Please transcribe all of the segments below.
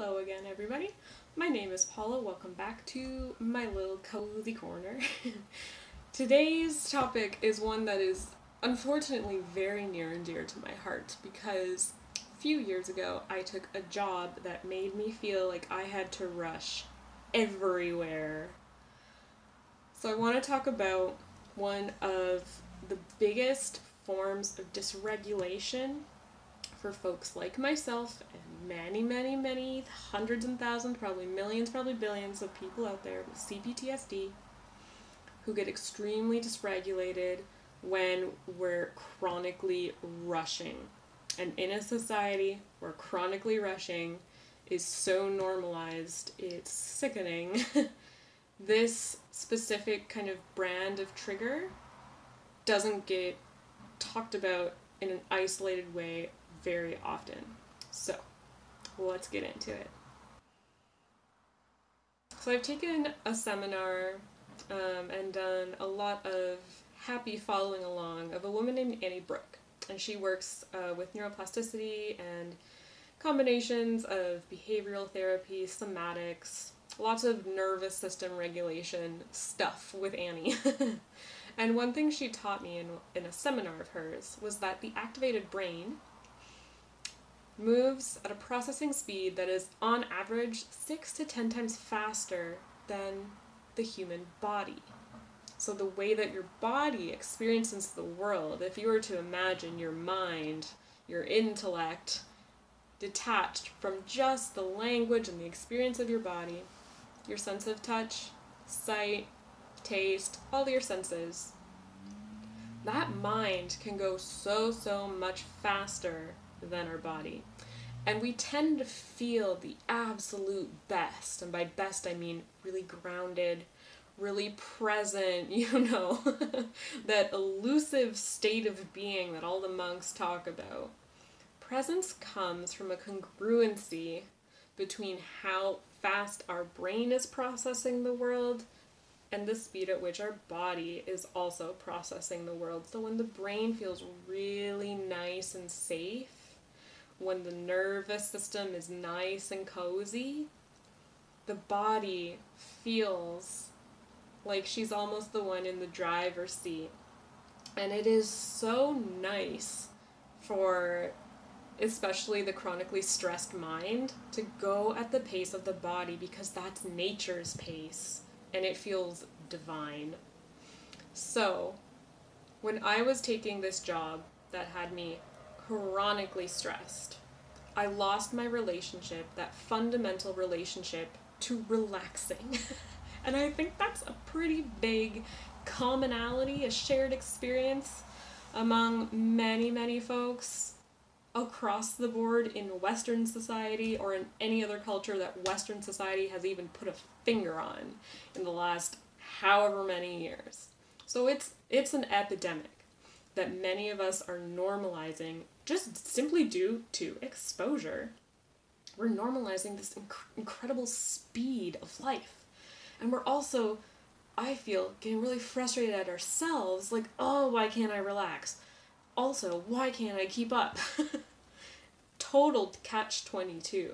Hello again, everybody. My name is Paula. Welcome back to my little cozy corner. Today's topic is one that is unfortunately very near and dear to my heart because a few years ago I took a job that made me feel like I had to rush everywhere. So I want to talk about one of the biggest forms of dysregulation for folks like myself and many hundreds and thousands, probably millions, probably billions of people out there with CPTSD who get extremely dysregulated when we're chronically rushing. And in a society where chronically rushing is so normalized, it's sickening. This specific kind of brand of trigger doesn't get talked about in an isolated way very often. So, let's get into it. So I've taken a seminar and done a lot of happy following along of a woman named Annie Brooke. And she works with neuroplasticity and combinations of behavioral therapy, somatics, lots of nervous system regulation stuff with Annie. And one thing she taught me in a seminar of hers was that the activated brain moves at a processing speed that is on average 6 to 10 times faster than the human body. So the way that your body experiences the world, if you were to imagine your mind, your intellect, detached from just the language and the experience of your body, your sense of touch, sight, taste, all your senses, that mind can go so much faster than our body. And we tend to feel the absolute best, and by best I mean really grounded, really present, that elusive state of being that all the monks talk about. Presence comes from a congruency between how fast our brain is processing the world and the speed at which our body is also processing the world. So when the brain feels really nice and safe, when the nervous system is nice and cozy, the body feels like she's almost the one in the driver's seat. And it is so nice for especially the chronically stressed mind to go at the pace of the body because that's nature's pace and it feels divine. So when I was taking this job that had me chronically stressed, I lost my relationship, that fundamental relationship to relaxing. And I think that's a pretty big commonality, a shared experience among many folks across the board in Western society or in any other culture that Western society has even put a finger on in the last however many years. So it's an epidemic that many of us are normalizing just simply due to exposure. We're normalizing this incredible speed of life. And we're also, I feel, getting really frustrated at ourselves, like, oh, why can't I relax? Also, why can't I keep up? Total catch-22.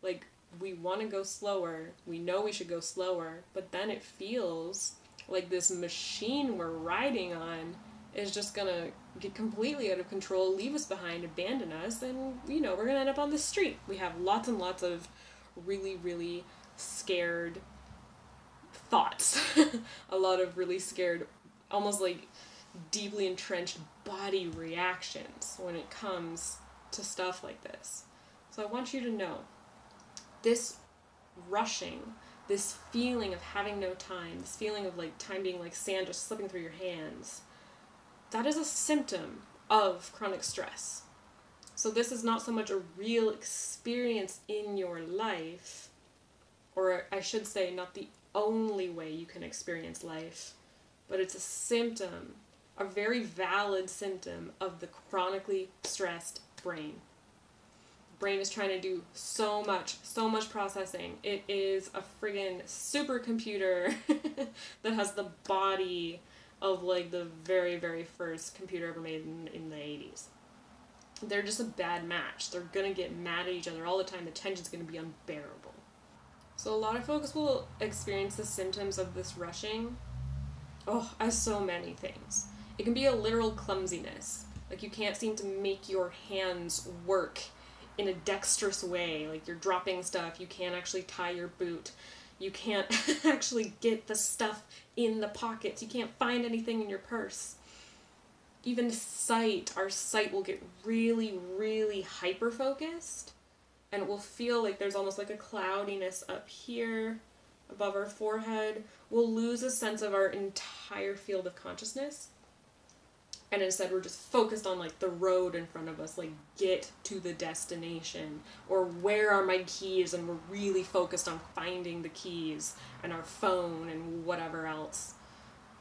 Like, we want to go slower, we know we should go slower, but then it feels like this machine we're riding on is just gonna get completely out of control, leave us behind, abandon us, and, we're gonna end up on the street. We have lots and lots of really scared thoughts. A lot of really scared, almost like deeply entrenched body reactions when it comes to stuff like this. So I want you to know, this rushing, this feeling of having no time, this feeling of like time being like sand just slipping through your hands, that is a symptom of chronic stress. So this is not so much a real experience in your life, or I should say not the only way you can experience life, but it's a symptom, a very valid symptom of the chronically stressed brain. The brain is trying to do so much processing. It is a friggin' supercomputer that has the body of like the very first computer ever made in the 80s. they're just a bad match. They're gonna get mad at each other all the time. The tension's gonna be unbearable. So a lot of folks will experience the symptoms of this rushing, as so many things. It can be a literal clumsiness. Like, you can't seem to make your hands work in a dexterous way. Like, you're dropping stuff. You can't actually tie your boot. You can't actually get the stuff in the pockets. You can't find anything in your purse. Even sight, our sight will get really, really hyper-focused, and it will feel like there's almost like a cloudiness up here above our forehead. We'll lose a sense of our entire field of consciousness, and instead we're just focused on like the road in front of us, like get to the destination, or where are my keys, and we're really focused on finding the keys and our phone and whatever else.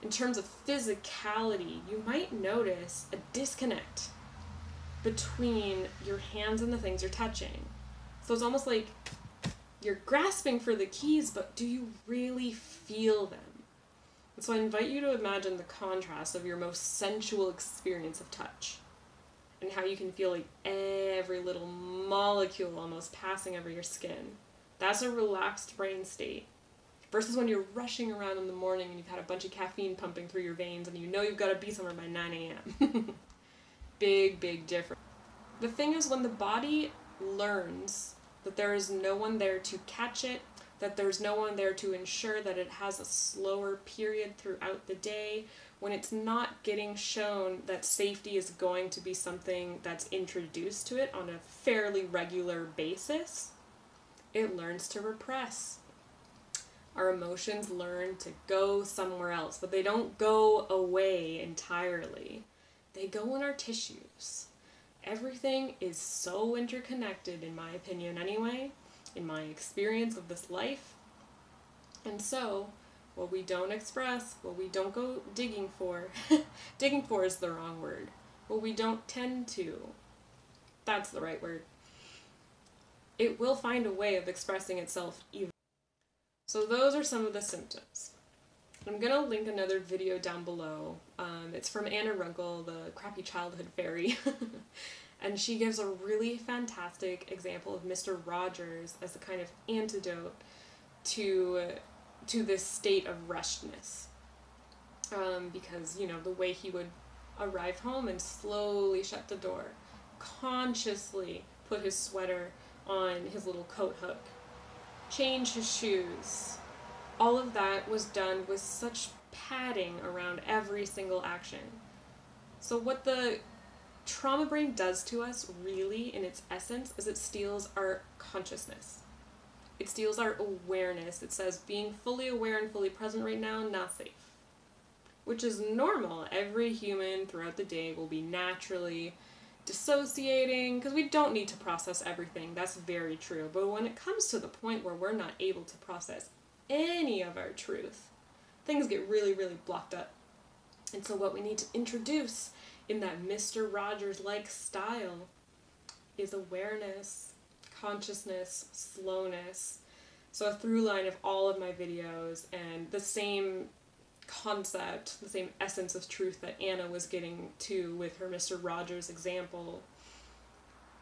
In terms of physicality, you might notice a disconnect between your hands and the things you're touching. So it's almost like you're grasping for the keys, but do you really feel them? And so I invite you to imagine the contrast of your most sensual experience of touch, and how you can feel like every little molecule almost passing over your skin. That's a relaxed brain state. Versus when you're rushing around in the morning and you've had a bunch of caffeine pumping through your veins and you know you've got to be somewhere by 9 a.m. Big, big difference. The thing is, when the body learns that there is no one there to catch it, that there's no one there to ensure that it has a slower period throughout the day, when it's not getting shown that safety is going to be something that's introduced to it on a fairly regular basis, it learns to repress. Our emotions learn to go somewhere else, but they don't go away entirely. They go in our tissues. Everything is so interconnected, in my opinion anyway, in my experience of this life. And so, what we don't express, what we don't go digging for, digging for is the wrong word, what we don't tend to, that's the right word, it will find a way of expressing itself even. So those are some of the symptoms. I'm going to link another video down below. It's from Anna Runkle, the crappy childhood fairy. And she gives a really fantastic example of Mr. Rogers as a kind of antidote to this state of rushedness. Because, the way he would arrive home and slowly shut the door, consciously put his sweater on his little coat hook, change his shoes. All of that was done with such padding around every single action. So what the trauma brain does to us, really, in its essence, is it steals our consciousness. It steals our awareness. It says, being fully aware and fully present right now, not safe. Which is normal. Every human throughout the day will be naturally dissociating, because we don't need to process everything. That's very true. But when it comes to the point where we're not able to process any of our truth, things get really, really blocked up. And so what we need to introduce in that Mr. Rogers-like style is awareness, consciousness, slowness. So a through line of all of my videos, and the same concept, the same essence of truth that Anna was getting to with her Mr. Rogers example,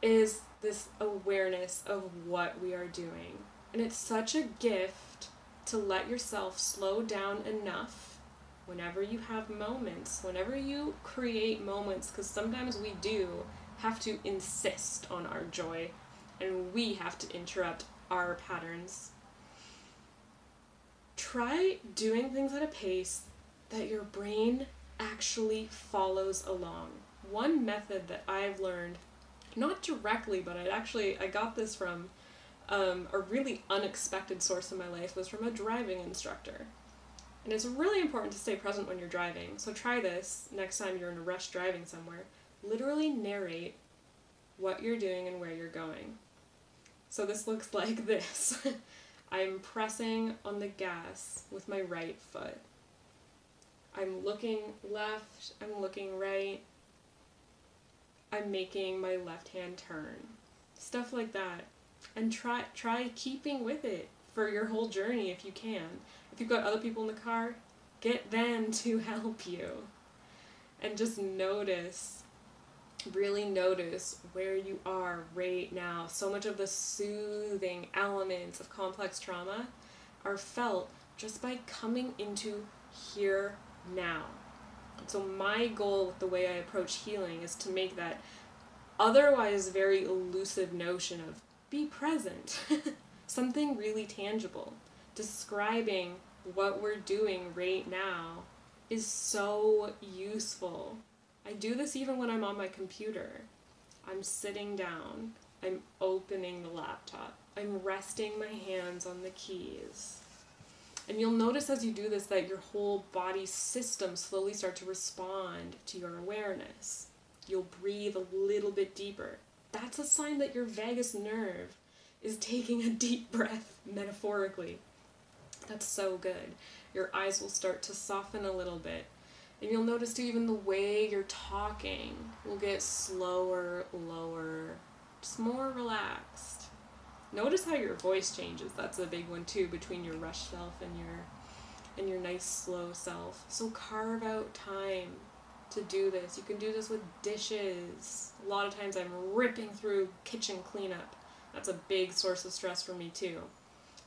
is this awareness of what we are doing. And it's such a gift to let yourself slow down enough whenever you have moments, whenever you create moments, because sometimes we do have to insist on our joy, and we have to interrupt our patterns. Try doing things at a pace that your brain actually follows along. One method that I've learned, not directly, but I got this from a really unexpected source in my life, was from a driving instructor. And it's really important to stay present when you're driving. So try this next time you're in a rush driving somewhere. Literally narrate what you're doing and where you're going. So this looks like this. I'm pressing on the gas with my right foot. I'm looking left, I'm looking right. I'm making my left hand turn. Stuff like that. And try keeping with it for your whole journey if you can. If you've got other people in the car, get them to help you. And just notice Really notice where you are right now. So much of the soothing elements of complex trauma are felt just by coming into here now. So my goal with the way I approach healing is to make that otherwise very elusive notion of be present something really tangible. Describing what we're doing right now is so useful. I do this even when I'm on my computer. I'm sitting down, I'm opening the laptop, I'm resting my hands on the keys. And you'll notice as you do this that your whole body system slowly start to respond to your awareness. You'll breathe a little bit deeper. That's a sign that your vagus nerve is taking a deep breath, metaphorically. That's so good. Your eyes will start to soften a little bit. And you'll notice too, even the way you're talking will get slower, lower, just more relaxed. Notice how your voice changes. That's a big one too, between your rush self and your nice slow self. So carve out time to do this. You can do this with dishes. A lot of times I'm ripping through kitchen cleanup. That's a big source of stress for me too.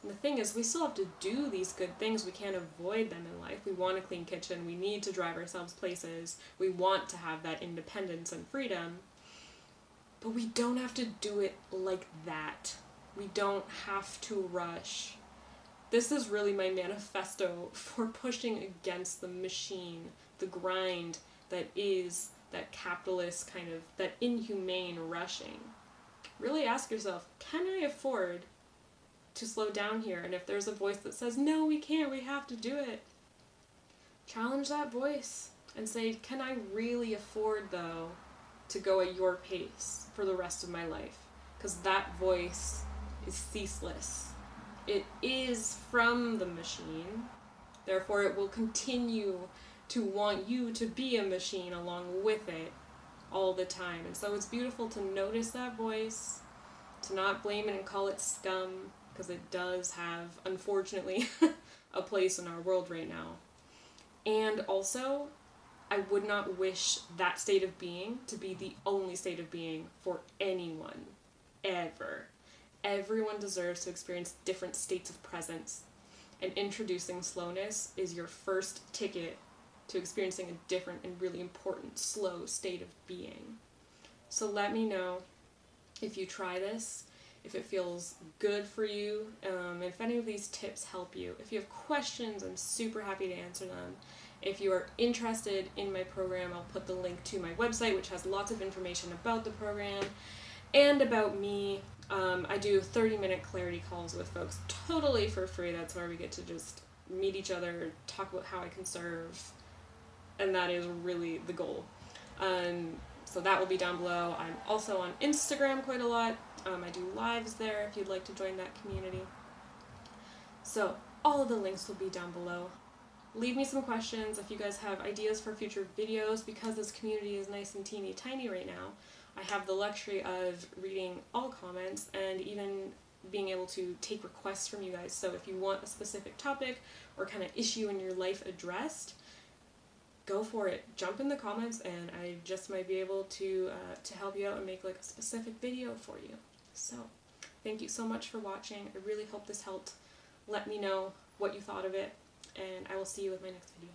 And the thing is, we still have to do these good things. We can't avoid them in life. We want a clean kitchen. We need to drive ourselves places. We want to have that independence and freedom. But we don't have to do it like that. We don't have to rush. This is really my manifesto for pushing against the machine, the grind that is that capitalist kind of, that inhumane rushing. Really ask yourself, can I afford to slow down here? And if there's a voice that says, no, we can't, we have to do it, challenge that voice and say, can I really afford, though, to go at your pace for the rest of my life? Because that voice is ceaseless. It is from the machine, therefore it will continue to want you to be a machine along with it all the time. And so it's beautiful to notice that voice, to not blame it and call it scum, because it does have, unfortunately, a place in our world right now. And also, I would not wish that state of being to be the only state of being for anyone, ever. Everyone deserves to experience different states of presence, and introducing slowness is your first ticket to experiencing a different and really important slow state of being. So let me know if you try this, if it feels good for you, if any of these tips help you. If you have questions, I'm super happy to answer them. If you are interested in my program, I'll put the link to my website, which has lots of information about the program and about me. I do 30-minute clarity calls with folks totally for free. That's where we get to just meet each other, talk about how I can serve, and that is really the goal. So that will be down below. I'm also on Instagram quite a lot. I do lives there if you'd like to join that community. So all of the links will be down below. Leave me some questions if you guys have ideas for future videos. Because this community is nice and teeny tiny right now, I have the luxury of reading all comments and even being able to take requests from you guys. So if you want a specific topic or kind of issue in your life addressed, go for it. Jump in the comments and I just might be able to help you out and make like a specific video for you. So thank you so much for watching. I really hope this helped. Let me know what you thought of it, and I will see you with my next video.